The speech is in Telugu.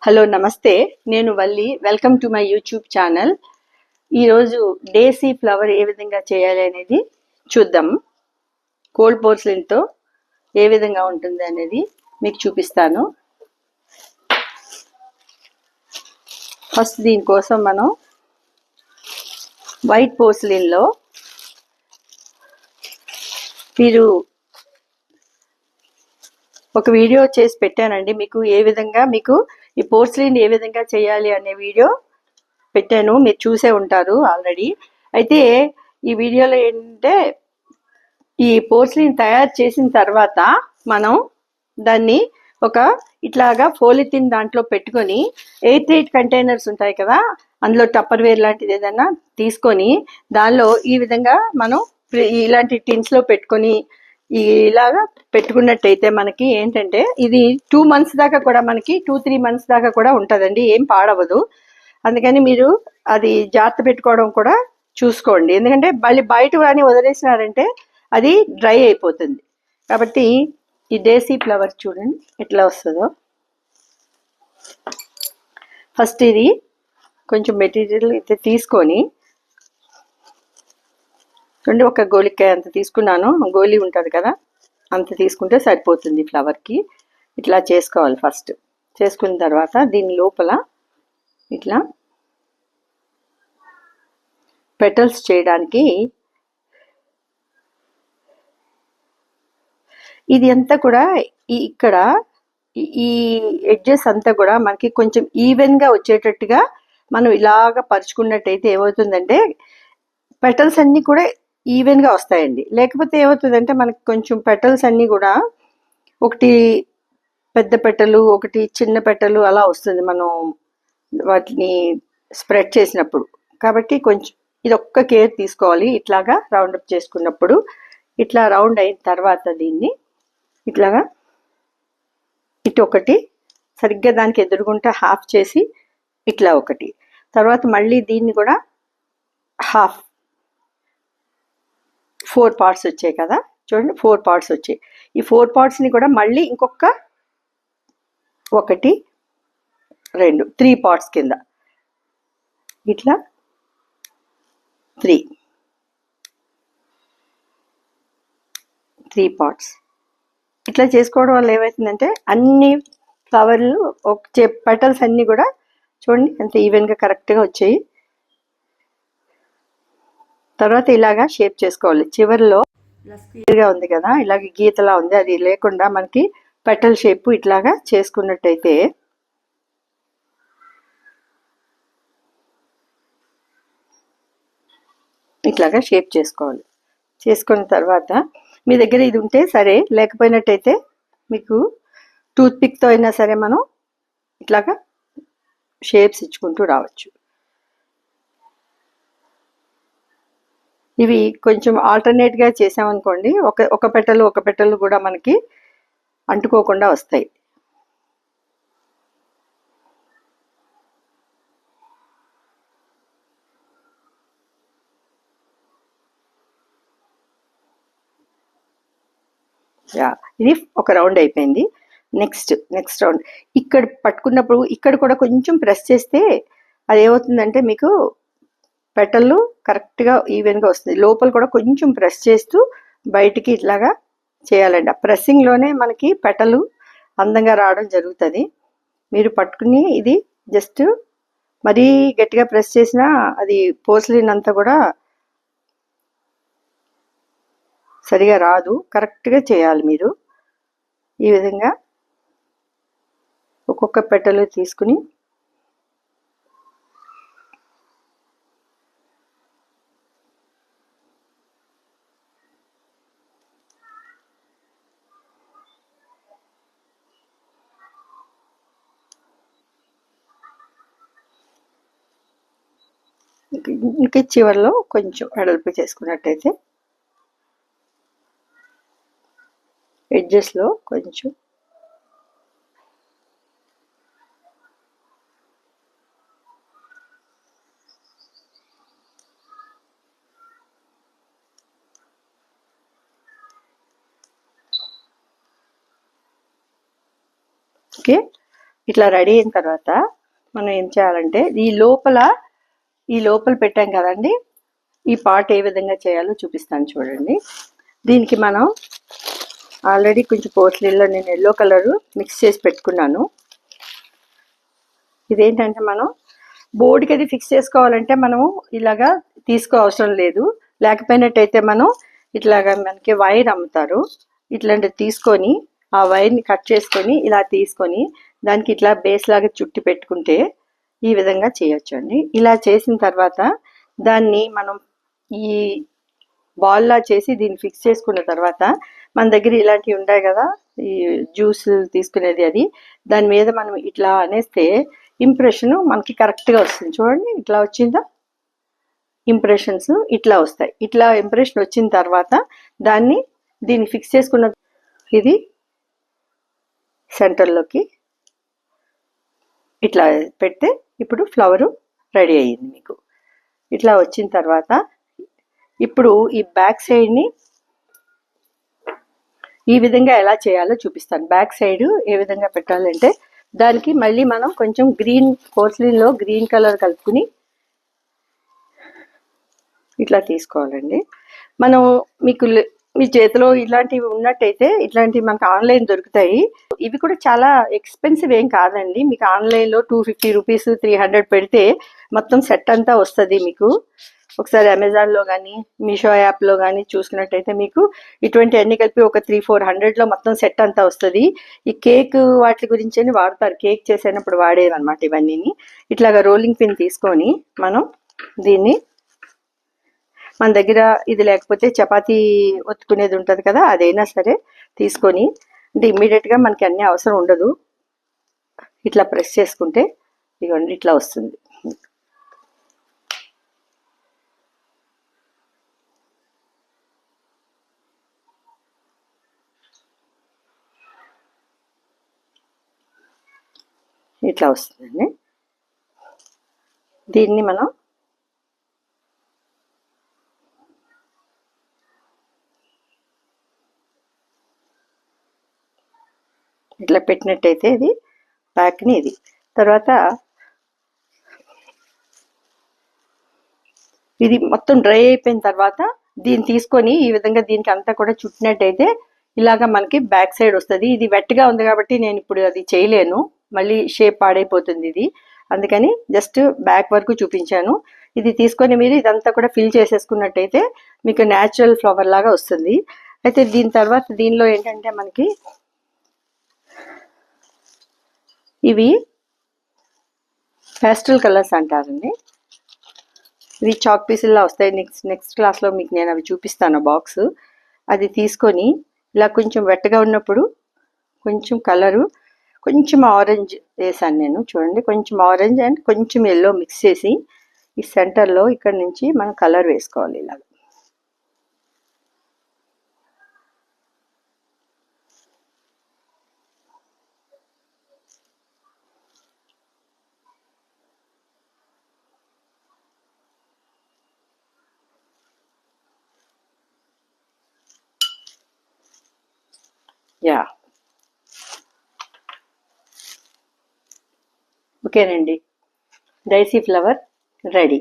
హలో నమస్తే, నేను Valli. Welcome to my YouTube channel. ఈరోజు డేసీ ఫ్లవర్ ఏ విధంగా చేయాలి అనేది చూద్దాం. కోల్డ్ పోర్సిలిన్తో ఏ విధంగా ఉంటుంది అనేది మీకు చూపిస్తాను. ఫస్ట్ దీనికోసం మనం వైట్ పోర్సిలిన్లో మీరు ఒక వీడియో చేసి పెట్టానండి. మీకు ఏ విధంగా ఈ పోర్సిలిన్ ఏ విధంగా చేయాలి అనే వీడియో పెట్టాను, మీరు చూసే ఉంటారు ఆల్రెడీ. అయితే ఈ వీడియోలో ఏంటంటే ఈ పోర్సిలిన్ తయారు చేసిన తర్వాత మనం దాన్ని ఒక ఇట్లాగా పోలిథిన్ దాంట్లో పెట్టుకొని ఎయిర్ టైట్ కంటైనర్స్ ఉంటాయి కదా, అందులో టప్పర్ వేర్ లాంటిది ఏదైనా తీసుకొని దానిలో ఈ విధంగా మనం ఇలాంటి టిన్స్లో పెట్టుకొని ఇలాగా పెట్టుకున్నట్టయితే మనకి ఏంటంటే ఇది 2 months దాకా కూడా, మనకి 2-3 months దాకా కూడా ఉంటుందండి, ఏం పాడవదు. అందుకని మీరు అది జాగ్రత్త పెట్టుకోవడం కూడా చూసుకోండి. ఎందుకంటే మళ్ళీ బయట కానీ వదిలేసినారంటే అది డ్రై అయిపోతుంది. కాబట్టి ఈ డేసీ ఫ్లవర్ చూడండి ఎట్లా వస్తుందో. ఫస్ట్ ఇది కొంచెం మెటీరియల్ అయితే తీసుకొని చూడండి, ఒక గోలికాయ అంత తీసుకున్నాను. గోలి ఉంటుంది కదా, అంత తీసుకుంటే సరిపోతుంది ఫ్లవర్కి. ఇట్లా చేసుకోవాలి. ఫస్ట్ చేసుకున్న తర్వాత దీని లోపల ఇట్లా పెటల్స్ చేయడానికి ఇది అంతా కూడా ఇక్కడ ఈ ఎడ్జెస్ అంతా కూడా మనకి కొంచెం ఈవెన్గా వచ్చేటట్టుగా మనం ఇలాగ పరుచుకున్నట్టయితే ఏమవుతుందంటే పెటల్స్ అన్నీ కూడా ఈవెన్గా వస్తాయండి. లేకపోతే ఏమవుతుందంటే మనకి కొంచెం పెటల్స్ అన్నీ కూడా ఒకటి పెద్ద పెటలు, ఒకటి చిన్న పెటలు అలా వస్తుంది మనం వాటిని స్ప్రెడ్ చేసినప్పుడు. కాబట్టి కొంచెం ఇది ఒక్క కేర్ తీసుకోవాలి. ఇట్లాగా రౌండప్ చేసుకున్నప్పుడు ఇట్లా రౌండ్ అయిన తర్వాత దీన్ని ఇట్లాగా ఇటు ఒకటి సరిగ్గా దానికి ఎదురుగుంటా హాఫ్ చేసి ఇట్లా ఒకటి, తర్వాత మళ్ళీ దీన్ని కూడా హాఫ్ 4 parts వచ్చాయి కదా, చూడండి 4 parts వచ్చాయి. ఈ 4 partsని కూడా మళ్ళీ ఇంకొక 1, 2, 3 parts కింద ఇట్లా 3 parts ఇట్లా చేసుకోవడం వల్ల ఏమవుతుందంటే అన్ని ఫ్లవర్లు పెటల్స్ అన్నీ కూడా చూడండి ఎంత ఈవెన్గా కరెక్ట్గా వచ్చాయి. తర్వాత ఇలాగా షేప్ చేసుకోవాలి. చివరిలో ఇలా స్క్వేర్గా ఉంది కదా, ఇలాగ గీతలా ఉంది, అది లేకుండా మనకి పెటల్ షేప్ ఇట్లాగా చేసుకున్నట్టయితే ఇట్లాగా షేప్ చేసుకోవాలి. చేసుకున్న తర్వాత మీ దగ్గర ఇది ఉంటే సరే, లేకపోయినట్టయితే మీకు టూత్ పిక్తో అయినా సరే మనం ఇట్లాగా షేప్స్ ఇచ్చుకుంటూ రావచ్చు. ఇవి కొంచెం ఆల్టర్నేట్గా చేసామనుకోండి, ఒక పెటలు కూడా మనకి అంటుకోకుండా వస్తాయి. ఇది ఒక రౌండ్ అయిపోయింది. నెక్స్ట్ రౌండ్ ఇక్కడ పట్టుకున్నప్పుడు ఇక్కడ కూడా కొంచెం ప్రెస్ చేస్తే అది ఏమవుతుందంటే మీకు పెటళ్ళు కరెక్ట్గా ఈవెన్గా వస్తుంది. లోపల కూడా కొంచెం ప్రెస్ చేస్తూ బయటికి ఇట్లాగా చేయాలండి. ఆ ప్రెస్సింగ్లోనే మనకి పెటలు అందంగా రావడం జరుగుతుంది. మీరు పట్టుకుని ఇది జస్ట్ మరీ గట్టిగా ప్రెస్ చేసినా అది పోర్సిలిన్ అంతా కూడా సరిగా రాదు. కరెక్ట్గా చేయాలి మీరు. ఈ విధంగా ఒక్కొక్క పెటలు తీసుకుని ఇంకా చివరిలో కొంచెం వెడల్పు చేసుకున్నట్టయితే ఎడ్జెస్లో కొంచెం ఓకే. ఇట్లా రెడీ అయిన తర్వాత మనం ఏం చేయాలంటే ఈ లోపల పెట్టాం కదండి, ఈ పార్ట్ ఏ విధంగా చేయాలో చూపిస్తాను చూడండి. దీనికి మనం ఆల్రెడీ కొంచెం పోర్సిలిన్లో నేను ఎల్లో కలరు మిక్స్ చేసి పెట్టుకున్నాను. ఇదేంటంటే మనం బోర్డుకి అది ఫిక్స్ చేసుకోవాలంటే మనము ఇలాగా అవసరం లేదు. లేకపోయినట్టయితే మనం ఇట్లాగా మనకి వైర్ అమ్ముతారు, ఇట్లాంటివి తీసుకొని ఆ వైర్ని కట్ చేసుకొని ఇలా తీసుకొని దానికి ఇట్లా బేస్ లాగా చుట్టి పెట్టుకుంటే ఈ విధంగా చేయొచ్చు అండి. ఇలా చేసిన తర్వాత దాన్ని మనం ఈ బాల్లా చేసి దీన్ని ఫిక్స్ చేసుకున్న తర్వాత మన దగ్గర ఇలాంటివి ఉంటాయి కదా, ఈ జ్యూస్ తీసుకునేది, అది దాని మీద మనం ఇట్లా అనేస్తే ఇంప్రెషన్ మనకి కరెక్ట్గా వస్తుంది. చూడండి ఇట్లా వచ్చిందా, ఇంప్రెషన్స్ ఇట్లా వస్తాయి. ఇట్లా ఇంప్రెషన్ వచ్చిన తర్వాత దీన్ని ఫిక్స్ చేసుకున్న ఇది సెంటర్లోకి ఇట్లా పెడితే ఇప్పుడు ఫ్లవరు రెడీ అయ్యింది మీకు. ఇట్లా వచ్చిన తర్వాత ఇప్పుడు ఈ బ్యాక్ సైడ్ని ఈ విధంగా ఎలా చేయాలో చూపిస్తాను. బ్యాక్ సైడ్ ఏ విధంగా పెట్టాలంటే దానికి మళ్ళీ మనం కొంచెం పోర్సిలిన్లో గ్రీన్ కలర్ కలుపుకుని ఇట్లా తీసుకోవాలండి. మనం మీ చేతిలో ఇలాంటివి ఉన్నట్టయితే ఇట్లాంటివి మనకు ఆన్లైన్ దొరుకుతాయి. ఇవి కూడా చాలా ఎక్స్పెన్సివ్ ఏం కాదండి. మీకు ఆన్లైన్లో 250 రూపీస్ 300 పెడితే మొత్తం సెట్ అంతా వస్తుంది మీకు. ఒకసారి అమెజాన్లో కానీ మీషో యాప్లో కానీ చూసుకున్నట్టయితే మీకు ఇటువంటి అన్ని కలిపి ఒక 300-400లో మొత్తం సెట్ అంతా వస్తుంది. ఈ కేక్ వాటి గురించి వాడతారు, కేక్ చేసేటప్పుడు వాడేవన్నమాట ఇవన్నీ. ఇట్లాగా రోలింగ్ పిన్ తీసుకొని మనం దీన్ని, మన దగ్గర ఇది లేకపోతే చపాతీ ఒత్తుకునేది ఉంటుంది కదా, అదైనా సరే తీసుకొని, అంటే ఇమ్మీడియట్గా మనకి అన్నీ అవసరం ఉండదు, ఇట్లా ప్రెస్ చేసుకుంటే ఇదిగోండి ఇట్లా వస్తుంది. ఇట్లా వస్తుందండి. దీన్ని మనం ఇట్లా పెట్టినట్టయితే ఇది బ్యాక్ని, ఇది తర్వాత ఇది మొత్తం డ్రై అయిపోయిన తర్వాత దీన్ని తీసుకొని ఈ విధంగా దీనికి అంతా కూడా చుట్టినట్టయితే ఇలాగా మనకి బ్యాక్ సైడ్ వస్తుంది. ఇది వెట్గా ఉంది కాబట్టి నేను ఇప్పుడు అది చేయలేను, మళ్ళీ షేప్ పాడైపోతుంది ఇది, అందుకని జస్ట్ బ్యాక్ వరకు చూపించాను. ఇది తీసుకొని మీరు ఇదంతా కూడా ఫిల్ చేసేసుకున్నట్టయితే మీకు న్యాచురల్ ఫ్లవర్ లాగా వస్తుంది. అయితే దీని తర్వాత దీనిలో ఏంటంటే మనకి ఇవి పేస్టల్ కలర్స్ అంటారండి. ఇవి చాక్ పీసుల్లా వస్తాయి. నెక్స్ట్ క్లాస్లో మీకు నేను అవి చూపిస్తాను బాక్స్. అది తీసుకొని ఇలా కొంచెం వెట్టగా ఉన్నప్పుడు కొంచెం కలరు, కొంచెం ఆరెంజ్ వేసాను నేను, చూడండి కొంచెం ఆరెంజ్ అండ్ కొంచెం ఎల్లో మిక్స్ చేసి ఈ సెంటర్లో ఇక్కడ నుంచి మనం కలర్ వేసుకోవాలి ఇలా. యా ఓకేనండి, డైసీ ఫ్లవర్ రెడీ.